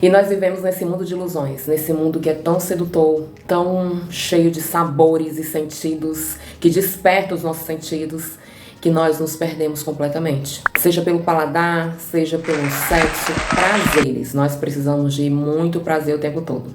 E nós vivemos nesse mundo de ilusões, nesse mundo que é tão sedutor, tão cheio de sabores e sentidos, que desperta os nossos sentidos, que nós nos perdemos completamente. Seja pelo paladar, seja pelo sexo, prazeres. Nós precisamos de muito prazer o tempo todo.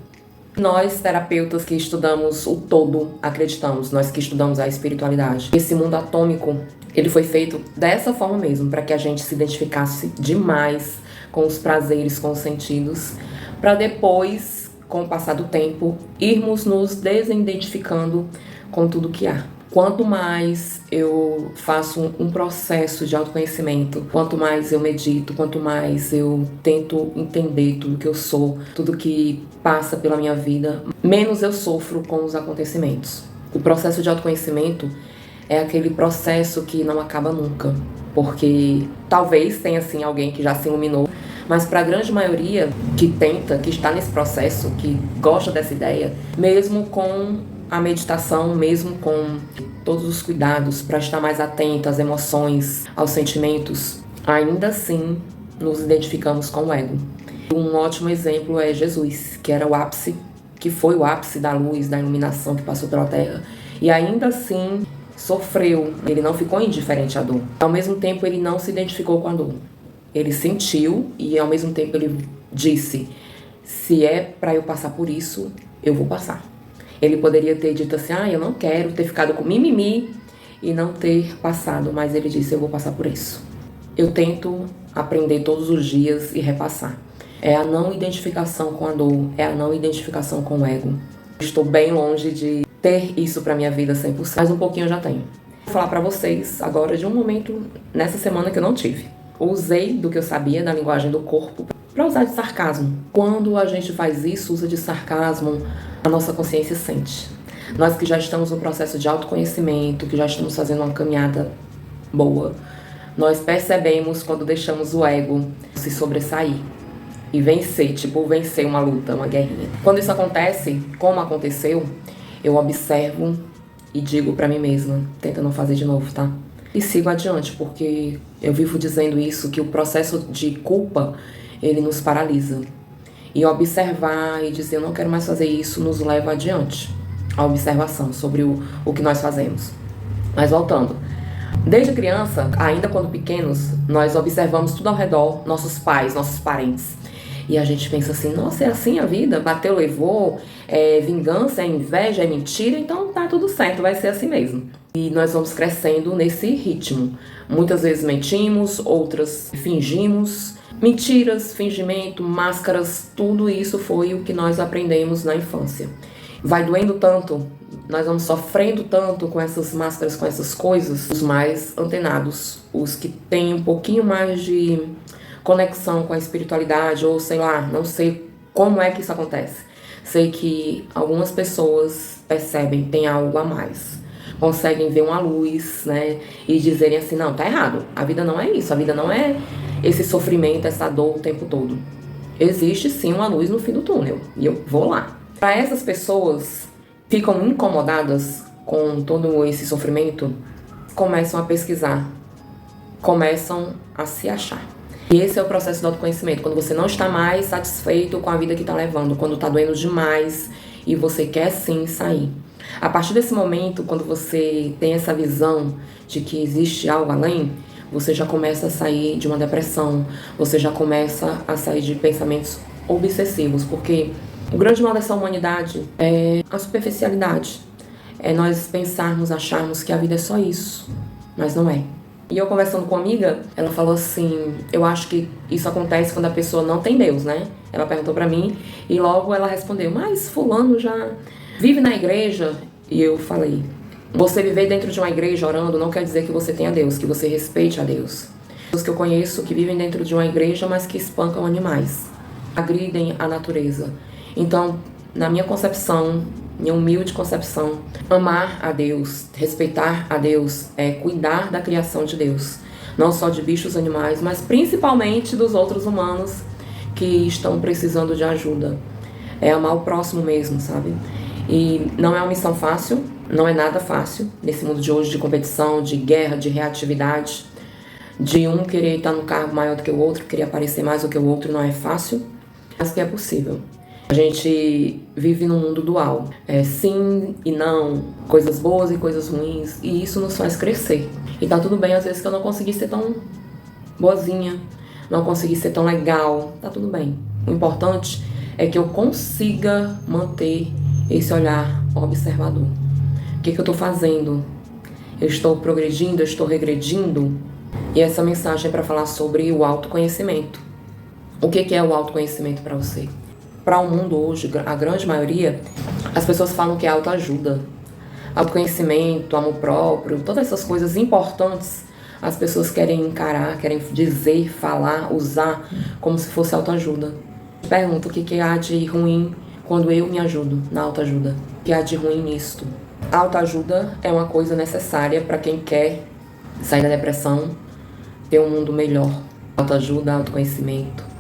Nós, terapeutas que estudamos o todo, acreditamos, nós que estudamos a espiritualidade. Esse mundo atômico, ele foi feito dessa forma mesmo, para que a gente se identificasse demais com os prazeres, com os sentidos, para depois, com o passar do tempo, irmos nos desidentificando com tudo que há. Quanto mais eu faço um processo de autoconhecimento, quanto mais eu medito, quanto mais eu tento entender tudo que eu sou, tudo que passa pela minha vida, menos eu sofro com os acontecimentos. O processo de autoconhecimento é aquele processo que não acaba nunca, porque talvez tenha assim alguém que já se iluminou, mas para a grande maioria que tenta, que está nesse processo, que gosta dessa ideia, mesmo com a meditação, mesmo com todos os cuidados para estar mais atento às emoções, aos sentimentos, ainda assim nos identificamos com o ego. Um ótimo exemplo é Jesus, que era o ápice, que foi o ápice da luz, da iluminação que passou pela Terra, e ainda assim sofreu. Ele não ficou indiferente à dor. Ao mesmo tempo, ele não se identificou com a dor. Ele sentiu e ao mesmo tempo ele disse: se é para eu passar por isso, eu vou passar. Ele poderia ter dito assim: eu não quero, ter ficado com mimimi e não ter passado, mas ele disse: eu vou passar por isso. Eu tento aprender todos os dias e repassar. É a não identificação com a dor, é a não identificação com o ego. Estou bem longe de ter isso para minha vida 100%, mas um pouquinho eu já tenho. Vou falar para vocês agora de um momento nessa semana que eu não tive. Usei do que eu sabia da linguagem do corpo para usar de sarcasmo. Quando a gente faz isso, usa de sarcasmo, a nossa consciência sente. Nós que já estamos no processo de autoconhecimento, que já estamos fazendo uma caminhada boa, nós percebemos quando deixamos o ego se sobressair e vencer, tipo vencer uma luta, uma guerrinha. Quando isso acontece, como aconteceu, eu observo e digo para mim mesma: tenta não fazer de novo, tá? E sigo adiante, porque eu vivo dizendo isso, que o processo de culpa, ele nos paralisa. E observar e dizer: eu não quero mais fazer isso, nos leva adiante. A observação sobre o que nós fazemos. Mas voltando. Desde criança, ainda quando pequenos, nós observamos tudo ao redor, nossos pais, nossos parentes. E a gente pensa assim: nossa, é assim a vida? Bateu, levou, é vingança, é inveja, é mentira, então tá tudo certo, vai ser assim mesmo. E nós vamos crescendo nesse ritmo. Muitas vezes mentimos, outras fingimos. Mentiras, fingimento, máscaras, tudo isso foi o que nós aprendemos na infância. Vai doendo tanto, nós vamos sofrendo tanto com essas máscaras, com essas coisas. Os mais antenados, os que têm um pouquinho mais de conexão com a espiritualidade, ou sei lá, não sei como é que isso acontece. Sei que algumas pessoas percebem, tem algo a mais. Conseguem ver uma luz, né, e dizerem assim: não, tá errado, a vida não é isso, a vida não é esse sofrimento, essa dor o tempo todo. Existe sim uma luz no fim do túnel, e eu vou lá. Para essas pessoas ficam incomodadas com todo esse sofrimento, começam a pesquisar, começam a se achar. E esse é o processo do autoconhecimento, quando você não está mais satisfeito com a vida que está levando, quando está doendo demais e você quer sim sair. A partir desse momento, quando você tem essa visão de que existe algo além, você já começa a sair de uma depressão, você já começa a sair de pensamentos obsessivos, porque o grande mal dessa humanidade é a superficialidade. É nós pensarmos, acharmos que a vida é só isso, mas não é. E eu conversando com uma amiga, ela falou assim: eu acho que isso acontece quando a pessoa não tem Deus, né? Ela perguntou pra mim e logo ela respondeu: mas fulano já vive na igreja? E eu falei: você viver dentro de uma igreja orando não quer dizer que você tenha Deus, que você respeite a Deus. Os que eu conheço que vivem dentro de uma igreja, mas que espancam animais, agridem a natureza. Então, na minha concepção, minha humilde concepção, amar a Deus, respeitar a Deus, é cuidar da criação de Deus. Não só de bichos, animais, mas principalmente dos outros humanos que estão precisando de ajuda. É amar o próximo mesmo, sabe? E não é uma missão fácil, não é nada fácil nesse mundo de hoje de competição, de guerra, de reatividade, de um querer estar num cargo maior do que o outro, querer aparecer mais do que o outro, não é fácil. mas que é possível. A gente vive num mundo dual, sim e não, coisas boas e coisas ruins, e isso nos faz crescer. E tá tudo bem às vezes que eu não consegui ser tão boazinha, não consegui ser tão legal, tá tudo bem. O importante é que eu consiga manter esse olhar observador. O que eu tô fazendo? Eu estou progredindo, eu estou regredindo? E essa mensagem é para falar sobre o autoconhecimento. O que é o autoconhecimento para você? Para o mundo hoje, a grande maioria, as pessoas falam que é autoajuda. Autoconhecimento, amor próprio, todas essas coisas importantes, as pessoas querem encarar, querem dizer, falar, usar como se fosse autoajuda. Pergunto o que há de ruim quando eu me ajudo na autoajuda. O que há de ruim nisto? A autoajuda é uma coisa necessária para quem quer sair da depressão, ter um mundo melhor. Autoajuda, autoconhecimento.